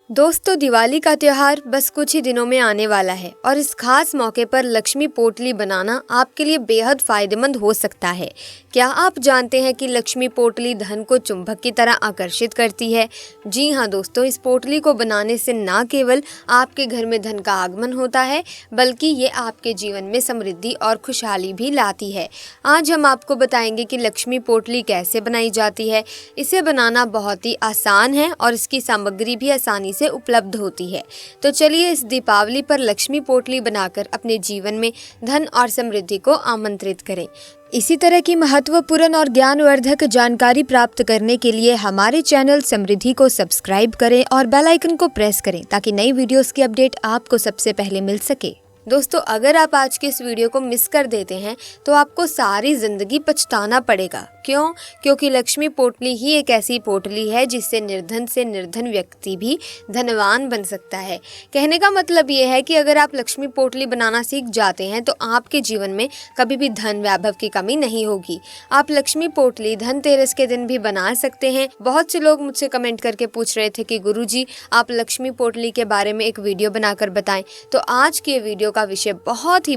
दोस्तों, दिवाली का त्योहार बस कुछ ही दिनों में आने वाला है और इस खास मौके पर लक्ष्मी पोटली बनाना आपके लिए बेहद फायदेमंद हो सकता है। क्या आप जानते हैं कि लक्ष्मी पोटली धन को चुंबक की तरह आकर्षित करती है? जी हाँ दोस्तों, इस पोटली को बनाने से न केवल आपके घर में धन का आगमन होता है, बल्कि ये आपके जीवन में समृद्धि और खुशहाली भी लाती है। आज हम आपको बताएंगे कि लक्ष्मी पोटली कैसे बनाई जाती है। इसे बनाना बहुत ही आसान है और इसकी सामग्री भी आसानी से उपलब्ध होती है। तो चलिए इस दीपावली पर लक्ष्मी पोटली बनाकर अपने जीवन में धन और समृद्धि को आमंत्रित करें। इसी तरह की महत्वपूर्ण और ज्ञानवर्धक जानकारी प्राप्त करने के लिए हमारे चैनल समृद्धि को सब्सक्राइब करें और बेल आइकन को प्रेस करें ताकि नई वीडियोस की अपडेट आपको सबसे पहले मिल सके। दोस्तों, अगर आप आज के इस वीडियो को मिस कर देते हैं तो आपको सारी जिंदगी पछताना पड़ेगा। क्यों? क्योंकि लक्ष्मी पोटली ही एक ऐसी पोटली है जिससे निर्धन से निर्धन व्यक्ति भी धनवान बन सकता है। कहने का मतलब ये है कि अगर आप लक्ष्मी पोटली बनाना सीख जाते हैं तो आपके जीवन में कभी भी धन वैभव की कमी नहीं होगी। आप लक्ष्मी पोटली धनतेरस के दिन भी बना सकते हैं। बहुत से लोग मुझसे कमेंट करके पूछ रहे थे कि गुरुजी, आप लक्ष्मी पोटली के बारे में एक वीडियो बनाकर बताएं। तो आज के वीडियो का विषय बहुत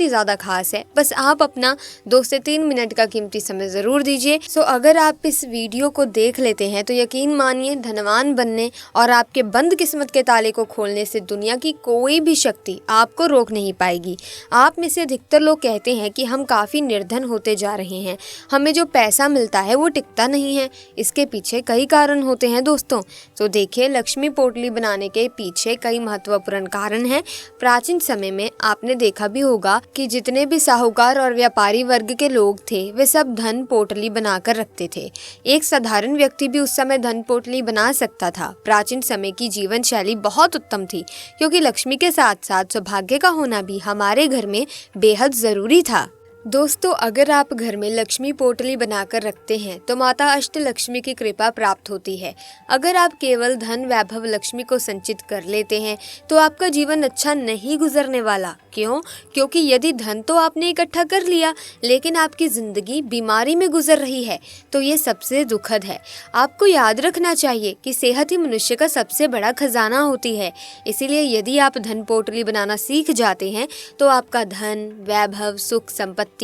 ही ज्यादा खास है। बस आप अपना 2 से 3 मिनट का कीमती समय जरूर दीजिए। सो अगर आप इस वीडियो को देख लेते हैं तो यकीन मानिए, धनवान बनने और आपके बंद किस्मत के ताले को खोलने से दुनिया की कोई भी शक्ति आपको रोक नहीं पाएगी। आप में से अधिकतर लोग कहते हैं कि हम काफी निर्धन होते जा रहे हैं, हमें जो पैसा मिलता है वो टिकता नहीं है। इसके पीछे कई कारण होते हैं दोस्तों। तो देखिए, लक्ष्मी पोटली बनाने के पीछे कई महत्वपूर्ण कारण हैं। प्राचीन समय में आपने देखा भी होगा कि जितने भी साहूकार और व्यापारी वर्ग के लोग थे वे सब धन पोटली बनाकर रखते थे। एक साधारण व्यक्ति भी उस समय धन पोटली बना सकता था। प्राचीन समय की जीवन शैली बहुत उत्तम थी, क्योंकि लक्ष्मी के साथ साथ सौभाग्य का होना भी हमारे घर में बेहद जरूरी था। दोस्तों, अगर आप घर में लक्ष्मी पोटली बनाकर रखते हैं तो माता अष्टलक्ष्मी की कृपा प्राप्त होती है। अगर आप केवल धन वैभव लक्ष्मी को संचित कर लेते हैं तो आपका जीवन अच्छा नहीं गुजरने वाला। क्यों? क्योंकि यदि धन तो आपने इकट्ठा कर लिया लेकिन आपकी जिंदगी बीमारी में गुजर रही है तो ये सबसे दुखद है। आपको याद रखना चाहिए कि सेहत ही मनुष्य का सबसे बड़ा खजाना होती है। इसीलिए यदि आप धन पोटली बनाना सीख जाते हैं तो आपका धन, वैभव, सुख, संपत्ति,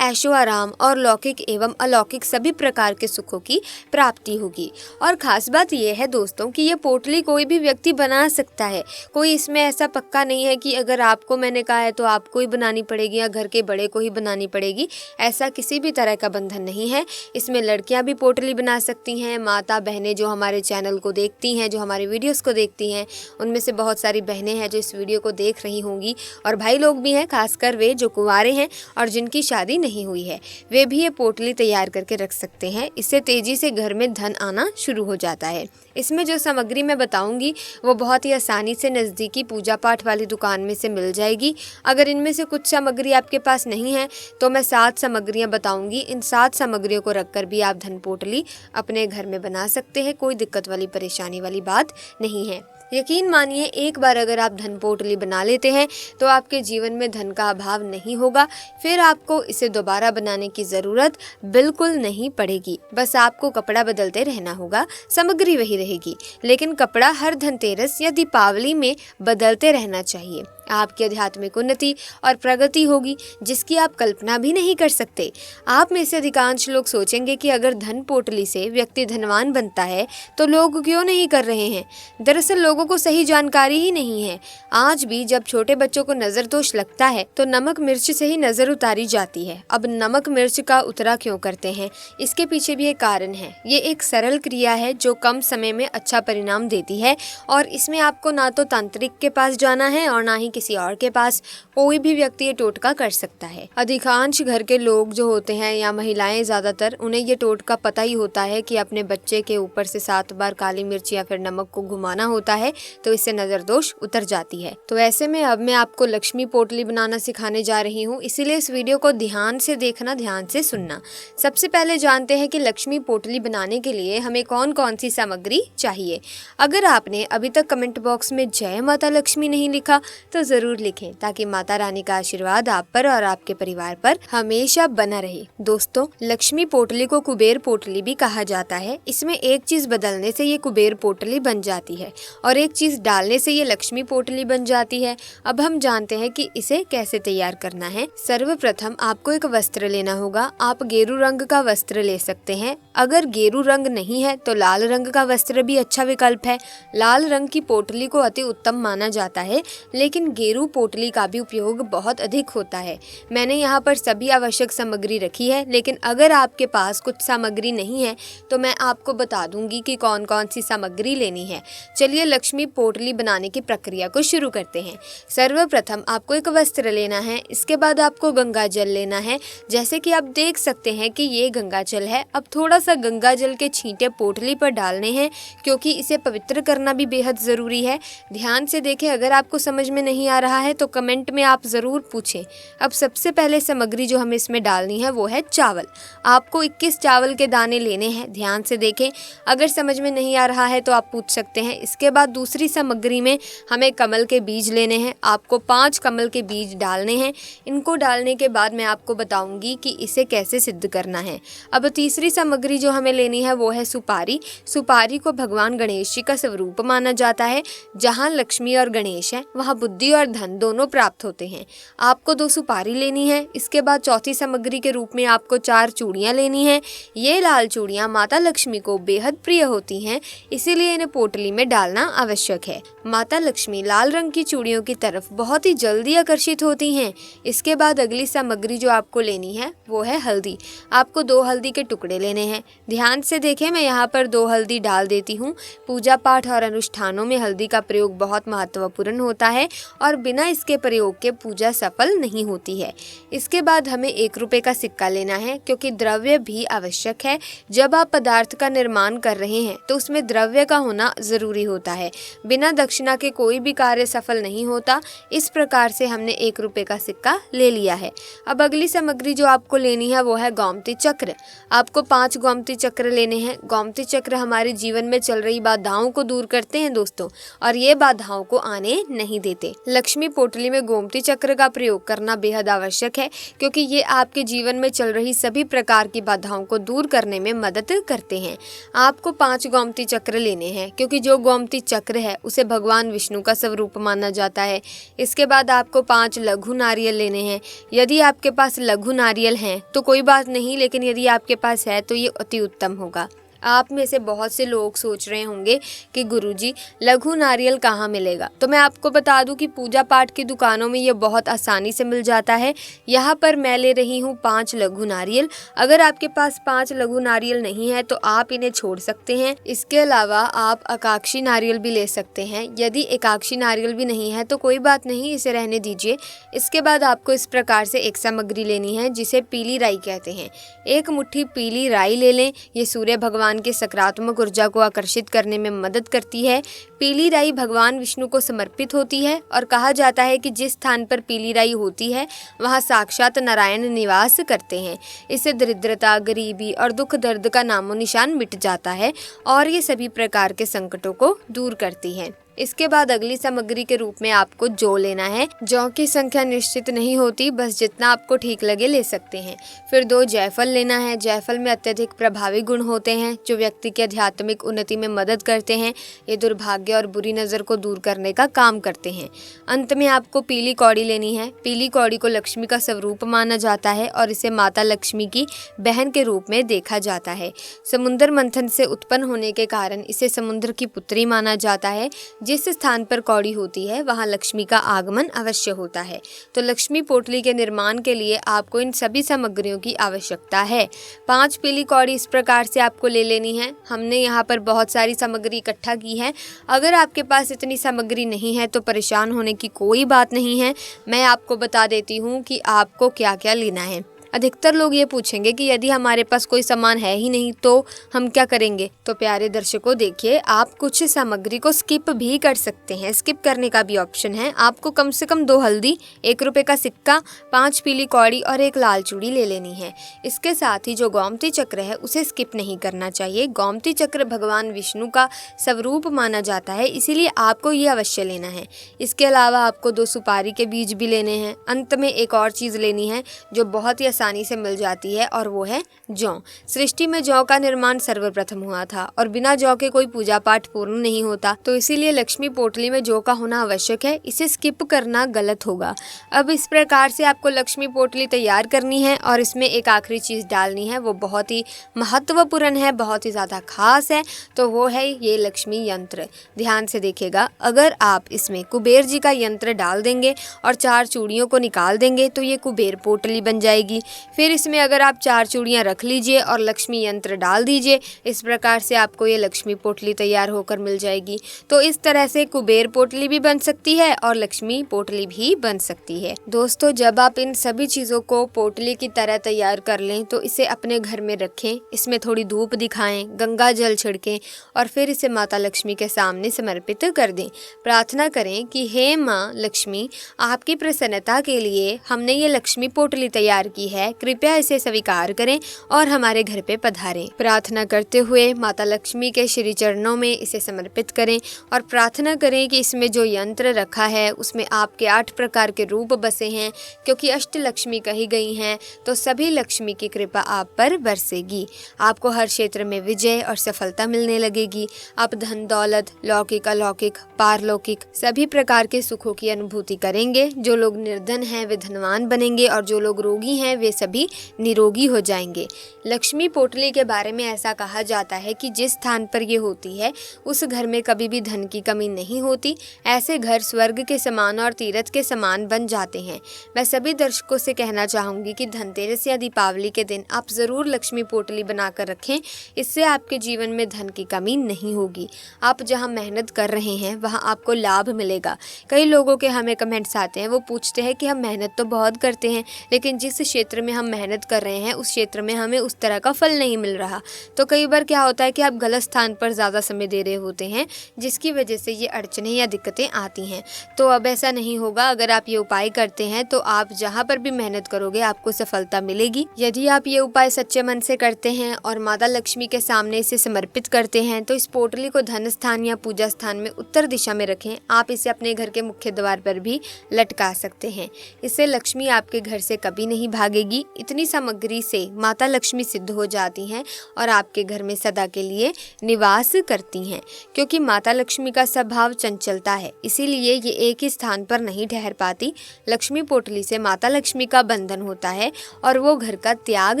ऐशो आराम और लौकिक एवं अलौकिक सभी प्रकार के सुखों की प्राप्ति होगी। और खास बात यह है दोस्तों कि ये पोटली कोई भी व्यक्ति बना सकता है। कोई इसमें ऐसा पक्का नहीं है कि अगर आपको मैंने कहा है तो आपको ही बनानी पड़ेगी या घर के बड़े को ही बनानी पड़ेगी। ऐसा किसी भी तरह का बंधन नहीं है। इसमें लड़कियां भी पोटली बना सकती हैं। माता बहनें जो हमारे चैनल को देखती हैं, जो हमारे वीडियोस को देखती हैं, उनमें से बहुत सारी बहनें हैं जो इस वीडियो को देख रही होंगी, और भाई लोग भी हैं, खासकर वे जो कुंवारे हैं और जिनकी शादी नहीं हुई है, वे भी ये पोटली तैयार करके रख सकते हैं। इससे तेजी से घर में धन आना शुरू हो जाता है। इसमें जो सामग्री मैं बताऊंगी वो बहुत ही आसानी से नज़दीकी पूजा पाठ वाली दुकान में से मिल जाएगी। अगर इनमें से कुछ सामग्री आपके पास नहीं है तो मैं 7 सामग्रियां बताऊंगी। इन 7 सामग्रियों को रखकर भी आप धन पोटली अपने घर में बना सकते हैं। कोई दिक्कत वाली, परेशानी वाली बात नहीं है। यकीन मानिए, एक बार अगर आप धन पोटली बना लेते हैं तो आपके जीवन में धन का अभाव नहीं होगा। फिर आपको इसे दोबारा बनाने की ज़रूरत बिल्कुल नहीं पड़ेगी। बस आपको कपड़ा बदलते रहना होगा, सामग्री वही रहेगी, लेकिन कपड़ा हर धनतेरस या दीपावली में बदलते रहना चाहिए। आपकी आध्यात्मिक उन्नति और प्रगति होगी जिसकी आप कल्पना भी नहीं कर सकते। आप में से अधिकांश लोग सोचेंगे कि अगर धन पोटली से व्यक्ति धनवान बनता है तो लोग क्यों नहीं कर रहे हैं। दरअसल लोगों को सही जानकारी ही नहीं है। आज भी जब छोटे बच्चों को नजर दोष लगता है तो नमक मिर्च से ही नजर उतारी जाती है। अब नमक मिर्च का उतरा क्यों करते हैं, इसके पीछे भी एक कारण है। ये एक सरल क्रिया है जो कम समय में अच्छा परिणाम देती है, और इसमें आपको ना तो तांत्रिक के पास जाना है और ना ही किसी और के पास। कोई भी व्यक्ति ये टोटका कर सकता है। अधिकांश घर के लोग जो होते हैं या महिलाएं ज्यादातर, उन्हें ये टोटका पता ही होता है कि अपने बच्चे के ऊपर से 7 बार काली मिर्च या फिर नमक को घुमाना होता है तो इससे नजर दोष उतर जाती है। तो ऐसे में अब मैं आपको लक्ष्मी पोटली बनाना सिखाने जा रही हूँ, इसीलिए इस वीडियो को ध्यान से देखना, ध्यान से सुनना। सबसे पहले जानते हैं कि लक्ष्मी पोटली बनाने के लिए हमें कौन कौन सी सामग्री चाहिए। अगर आपने अभी तक कमेंट बॉक्स में जय माता लक्ष्मी नहीं लिखा तो जरूर लिखें ताकि माता रानी का आशीर्वाद आप पर और आपके परिवार पर हमेशा बना रहे। दोस्तों, लक्ष्मी पोटली को कुबेर पोटली भी कहा जाता है। इसमें एक चीज बदलने से ये कुबेर पोटली बन जाती है और एक चीज डालने से ये लक्ष्मी पोटली बन जाती है। अब हम जानते हैं कि इसे कैसे तैयार करना है। सर्वप्रथम आपको एक वस्त्र लेना होगा। आप गेरू रंग का वस्त्र ले सकते हैं। अगर गेरू रंग नहीं है तो लाल रंग का वस्त्र भी अच्छा विकल्प है। लाल रंग की पोटली को अति उत्तम माना जाता है, लेकिन गेरू पोटली का भी उपयोग बहुत अधिक होता है। मैंने यहाँ पर सभी आवश्यक सामग्री रखी है, लेकिन अगर आपके पास कुछ सामग्री नहीं है तो मैं आपको बता दूंगी कि कौन कौन सी सामग्री लेनी है। चलिए लक्ष्मी पोटली बनाने की प्रक्रिया को शुरू करते हैं। सर्वप्रथम आपको एक वस्त्र लेना है। इसके बाद आपको गंगा जल लेना है। जैसे कि आप देख सकते हैं कि ये गंगा जल है। अब थोड़ा सा गंगा जल के छींटे पोटली पर डालने हैं, क्योंकि इसे पवित्र करना भी बेहद ज़रूरी है। ध्यान से देखें, अगर आपको समझ में नहीं आ रहा है तो कमेंट में आप ज़रूर पूछें। अब सबसे पहले सामग्री जो हमें इसमें डालनी है वो है चावल। आपको 21 चावल के दाने लेने हैं। ध्यान से देखें, अगर समझ में नहीं आ रहा है तो आप पूछ सकते हैं। इसके बाद दूसरी सामग्री में हमें कमल के बीज लेने हैं। आपको 5 कमल के बीज डालने हैं। इनको डालने के बाद मैं आपको बताऊंगी कि इसे कैसे सिद्ध करना है। अब तीसरी सामग्री जो हमें लेनी है वो है सुपारी। सुपारी को भगवान गणेश जी का स्वरूप माना जाता है। जहाँ लक्ष्मी और गणेश है वहाँ बुद्धि और धन दोनों प्राप्त होते हैं। आपको 2 सुपारी लेनी है। इसके बाद चौथी सामग्री के रूप में आपको 4 चूड़ियाँ लेनी हैं। ये लाल चूड़ियाँ माता लक्ष्मी को बेहद प्रिय होती हैं, इसीलिए इन्हें पोटली में डालना आवश्यक है। माता लक्ष्मी लाल रंग की चूड़ियों की तरफ बहुत ही जल्दी आकर्षित होती हैं। इसके बाद अगली सामग्री जो आपको लेनी है वो है हल्दी। आपको 2 हल्दी के टुकड़े लेने हैं। ध्यान से देखें, मैं यहाँ पर 2 हल्दी डाल देती हूँ। पूजा पाठ और अनुष्ठानों में हल्दी का प्रयोग बहुत महत्वपूर्ण होता है और बिना इसके प्रयोग के पूजा सफल नहीं होती है। इसके बाद हमें 1 रुपये का सिक्का लेना है, क्योंकि द्रव्य भी आवश्यक है। जब आप पदार्थ का निर्माण कर रहे हैं तो उसमें द्रव्य का होना जरूरी होता है। बिना दक्षिणा के कोई भी कार्य सफल नहीं होता। इस प्रकार से हमने 1 रुपये का सिक्का ले लिया है। अब अगली सामग्री जो आपको लेनी है वो है गोमती चक्र। आपको 5 गोमती चक्र लेने हैं। गोमती चक्र हमारे जीवन में चल रही बाधाओं को दूर करते हैं दोस्तों, और ये बाधाओं को आने नहीं देते। लक्ष्मी पोटली में गोमती चक्र का प्रयोग करना बेहद आवश्यक है, क्योंकि ये आपके जीवन में चल रही सभी प्रकार की बाधाओं को दूर करने में मदद करते हैं। आपको 5 गोमती चक्र लेने हैं, क्योंकि जो गोमती चक्र है उसे भगवान विष्णु का स्वरूप माना जाता है। इसके बाद आपको 5 लघु नारियल लेने हैं। यदि आपके पास लघु नारियल हैं तो कोई बात नहीं, लेकिन यदि आपके पास है तो ये अति उत्तम होगा। आप में से बहुत से लोग सोच रहे होंगे कि गुरुजी लघु नारियल कहाँ मिलेगा, तो मैं आपको बता दूं कि पूजा पाठ की दुकानों में ये बहुत आसानी से मिल जाता है। यहाँ पर मैं ले रही हूँ 5 लघु नारियल। अगर आपके पास 5 लघु नारियल नहीं है तो आप इन्हें छोड़ सकते हैं। इसके अलावा आप एकाक्षी नारियल भी ले सकते हैं। यदि एकाक्षी नारियल भी नहीं है तो कोई बात नहीं, इसे रहने दीजिए। इसके बाद आपको इस प्रकार से एक सामग्री लेनी है जिसे पीली राई कहते हैं। 1 मुट्ठी पीली राई ले लें। ये सूर्य भगवान के सकारात्मक ऊर्जा को आकर्षित करने में मदद करती है। पीली राई भगवान विष्णु को समर्पित होती है और कहा जाता है कि जिस स्थान पर पीली राई होती है वहाँ साक्षात नारायण निवास करते हैं। इससे दरिद्रता, गरीबी और दुख दर्द का नामो निशान मिट जाता है और ये सभी प्रकार के संकटों को दूर करती है। इसके बाद अगली सामग्री के रूप में आपको जौ लेना है। जौ की संख्या निश्चित नहीं होती, बस जितना आपको ठीक लगे ले सकते हैं। फिर 2 जायफल लेना है। जायफल में अत्यधिक प्रभावी गुण होते हैं जो व्यक्ति की आध्यात्मिक उन्नति में मदद करते हैं। ये दुर्भाग्य और बुरी नज़र को दूर करने का काम करते हैं। अंत में आपको पीली कौड़ी लेनी है। पीली कौड़ी को लक्ष्मी का स्वरूप माना जाता है और इसे माता लक्ष्मी की बहन के रूप में देखा जाता है। समुद्र मंथन से उत्पन्न होने के कारण इसे समुद्र की पुत्री माना जाता है। जिस स्थान पर कौड़ी होती है वहाँ लक्ष्मी का आगमन अवश्य होता है। तो लक्ष्मी पोटली के निर्माण के लिए आपको इन सभी सामग्रियों की आवश्यकता है। 5 पीली कौड़ी इस प्रकार से आपको ले लेनी है। हमने यहाँ पर बहुत सारी सामग्री इकट्ठा की है। अगर आपके पास इतनी सामग्री नहीं है तो परेशान होने की कोई बात नहीं है। मैं आपको बता देती हूँ कि आपको क्या क्या लेना है। अधिकतर लोग ये पूछेंगे कि यदि हमारे पास कोई सामान है ही नहीं तो हम क्या करेंगे। तो प्यारे दर्शकों देखिए, आप कुछ सामग्री को स्किप भी कर सकते हैं। स्किप करने का भी ऑप्शन है। आपको कम से कम 2 हल्दी, 1 रुपए का सिक्का, 5 पीली कौड़ी और 1 लाल चूड़ी ले लेनी है। इसके साथ ही जो गोमती चक्र है उसे स्किप नहीं करना चाहिए। गोमती चक्र भगवान विष्णु का स्वरूप माना जाता है, इसीलिए आपको ये अवश्य लेना है। इसके अलावा आपको 2 सुपारी के बीज भी लेने हैं। अंत में एक और चीज़ लेनी है जो बहुत ही आसानी से मिल जाती है और वो है जौ। सृष्टि में जौ का निर्माण सर्वप्रथम हुआ था और बिना जौ के कोई पूजा पाठ पूर्ण नहीं होता, तो इसीलिए लक्ष्मी पोटली में जौ का होना आवश्यक है। इसे स्किप करना गलत होगा। अब इस प्रकार से आपको लक्ष्मी पोटली तैयार करनी है और इसमें एक आखिरी चीज़ डालनी है, वो बहुत ही महत्वपूर्ण है, बहुत ही ज़्यादा खास है, तो वो है ये लक्ष्मी यंत्र। ध्यान से देखिएगा, अगर आप इसमें कुबेर जी का यंत्र डाल देंगे और 4 चूड़ियों को निकाल देंगे तो ये कुबेर पोटली बन जाएगी। फिर इसमें अगर आप 4 चूड़ियाँ रख लीजिए और लक्ष्मी यंत्र डाल दीजिए, इस प्रकार से आपको ये लक्ष्मी पोटली तैयार होकर मिल जाएगी। तो इस तरह से कुबेर पोटली भी बन सकती है और लक्ष्मी पोटली भी बन सकती है। दोस्तों, जब आप इन सभी चीज़ों को पोटली की तरह तैयार कर लें तो इसे अपने घर में रखें, इसमें थोड़ी धूप दिखाएं, गंगा जल छिड़कें और फिर इसे माता लक्ष्मी के सामने समर्पित कर दें। प्रार्थना करें कि हे माँ लक्ष्मी, आपकी प्रसन्नता के लिए हमने ये लक्ष्मी पोटली तैयार की है, कृपया इसे स्वीकार करें और हमारे घर पे पधारें। प्रार्थना करते हुए माता लक्ष्मी के श्री चरणों में इसे समर्पित करें और प्रार्थना करें कि इसमें जो यंत्र रखा है उसमें आपके 8 प्रकार के रूप बसे हैं, क्योंकि अष्ट लक्ष्मी कही गई हैं, तो सभी लक्ष्मी की कृपा आप पर बरसेगी। आपको हर क्षेत्र में विजय और सफलता मिलने लगेगी। आप धन दौलत, लौकिक अलौकिक, पारलौकिक सभी प्रकार के सुखों की अनुभूति करेंगे। जो लोग निर्धन हैं वे धनवान बनेंगे और जो लोग रोगी हैं वे सभी निरोगी हो जाएंगे। लक्ष्मी पोटली के बारे में ऐसा कहा जाता है कि जिस स्थान पर ये होती है उस घर में कभी भी धन की कमी नहीं होती। ऐसे घर स्वर्ग के समान और तीर्थ के समान बन जाते हैं। मैं सभी दर्शकों से कहना चाहूँगी कि धनतेरस या दीपावली के दिन आप ज़रूर लक्ष्मी पोटली बनाकर रखें। इससे आपके जीवन में धन की कमी नहीं होगी। आप जहाँ मेहनत कर रहे हैं वहाँ आपको लाभ मिलेगा। कई लोगों के हमें कमेंट्स आते हैं, वो पूछते हैं कि हम मेहनत तो बहुत करते हैं लेकिन जिस क्षेत्र में हम मेहनत कर रहे हैं उस क्षेत्र में हमें उस तरह का फल नहीं मिल रहा। तो कई बार क्या होता है कि आप गलत स्थान पर ज़्यादा समय दे रहे होते हैं, जिसकी वजह से ये अड़चनें या दिक्कतें आती हैं। तो अब ऐसा नहीं होगा। अगर आप ये उपाय करते हैं तो आप जहाँ पर भी मेहनत करोगे आपको सफलता मिलेगी। यदि आप ये उपाय सच्चे मन से करते हैं और माता लक्ष्मी के सामने इसे समर्पित करते हैं तो इस पोटली को धन स्थान या पूजा स्थान में उत्तर दिशा में रखें। आप इसे अपने घर के मुख्य द्वार पर भी लटका सकते हैं। इससे लक्ष्मी आपके घर से कभी नहीं भागेगी। इतनी सामग्री से माता लक्ष्मी सिद्ध हो जाती हैं और आपके घर में सदा के लिए निवास करती हैं। क्योंकि माता लक्ष्मी का स्वभाव चंचलता है, इसीलिए ये एक ही स्थान पर नहीं ठहर पाती। लक्ष्मी पोटली से माता लक्ष्मी का बंधन होता है और वो घर का त्याग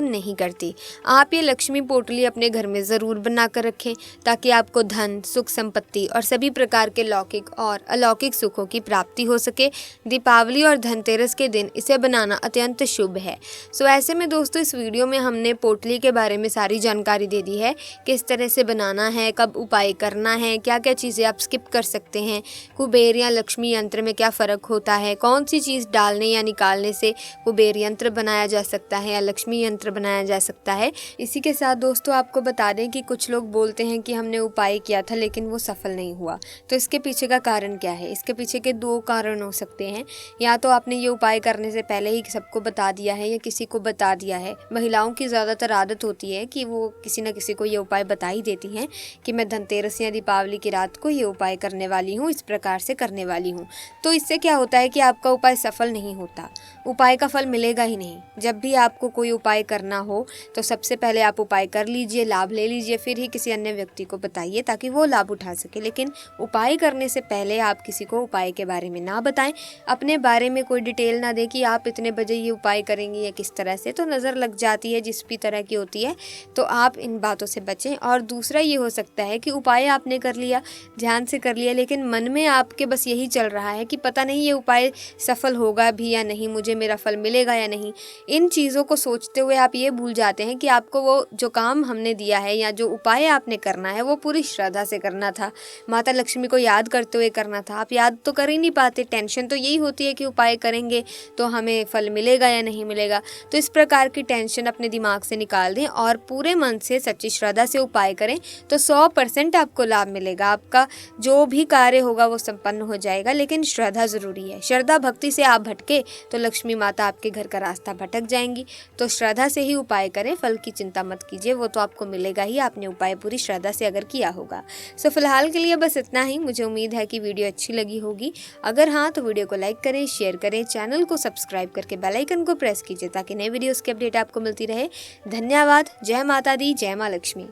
नहीं करती। आप ये लक्ष्मी पोटली अपने घर में ज़रूर बना कर रखें ताकि आपको धन, सुख, संपत्ति और सभी प्रकार के लौकिक और अलौकिक सुखों की प्राप्ति हो सके। दीपावली और धनतेरस के दिन इसे बनाना अत्यंत शुभ है। सो ऐसे में दोस्तों, इस वीडियो में हमने पोटली के बारे में सारी जानकारी दे दी है, किस तरह से बनाना है, कब उपाय करना है, क्या क्या चीज़ें आप स्किप कर सकते हैं, कुबेर या लक्ष्मी यंत्र में क्या फ़र्क होता है, कौन सी चीज़ डालने या निकालने से कुबेर यंत्र बनाया जा सकता है या लक्ष्मी यंत्र बनाया जा सकता है। इसी के साथ दोस्तों आपको बता दें कि कुछ लोग बोलते हैं कि हमने उपाय किया था लेकिन वो सफल नहीं हुआ। तो इसके पीछे का कारण क्या है? इसके पीछे के 2 कारण हो सकते हैं। या तो आपने ये उपाय करने से पहले ही सबको बता दिया है या किसी को बता दिया है। महिलाओं की ज़्यादातर आदत होती है कि वो किसी न किसी को ये उपाय बता ही देती हैं कि मैं धनतेरस या दीपावली की रात को ये उपाय करने वाली हूँ, इस प्रकार से करने वाली हूँ। तो इससे क्या होता है कि आपका उपाय सफल नहीं होता, उपाय का फल मिलेगा ही नहीं। जब भी आपको कोई उपाय करना हो तो सबसे पहले आप उपाय कर लीजिए, लाभ ले लीजिए, फिर ही किसी अन्य व्यक्ति को बताइए ताकि वो लाभ उठा सके। लेकिन उपाय करने से पहले आप किसी को उपाय के बारे में ना बताएं, अपने बारे में कोई डिटेल ना दें कि आप इतने बजे ये उपाय करेंगे या किस तरह से, तो नज़र लग जाती है जिस भी तरह की होती है। तो आप इन बातों से बचें। और दूसरा ये हो सकता है कि उपाय आपने कर लिया, ध्यान से कर लिया, लेकिन मन में आपके बस यही चल रहा है कि पता नहीं ये उपाय सफल होगा भी या नहीं, मुझे मेरा फल मिलेगा या नहीं। इन चीज़ों को सोचते हुए आप ये भूल जाते हैं कि आपको वो जो काम हमने दिया है या जो उपाय आपने करना है वो पूरी श्रद्धा से करना था, माता लक्ष्मी को याद करते हुए करना था। आप याद तो कर ही नहीं पाते। टेंशन तो यही होती है कि उपाय करेंगे तो हमें फल मिलेगा या नहीं मिलेगा, मिलेगा। तो इस प्रकार की टेंशन अपने दिमाग से निकाल दें और पूरे मन से सच्ची श्रद्धा से उपाय करें तो 100% आपको लाभ मिलेगा। आपका जो भी कार्य होगा वो संपन्न हो जाएगा, लेकिन श्रद्धा ज़रूरी है। श्रद्धा भक्ति से आप भटके तो लक्ष्मी माता आपके घर का रास्ता भटक जाएंगी। तो श्रद्धा से ही उपाय करें, फल की चिंता मत कीजिए, वो तो आपको मिलेगा ही, आपने उपाय पूरी श्रद्धा से अगर किया होगा। सो फिलहाल के लिए बस इतना ही। मुझे उम्मीद है कि वीडियो अच्छी लगी होगी। अगर हाँ तो वीडियो को लाइक करें, शेयर करें, चैनल को सब्सक्राइब करके बेल आइकन को प्रेस कीजिए ताकि नई वीडियोस की अपडेट आपको मिलती रहे। धन्यवाद। जय माता दी, जय माँ लक्ष्मी।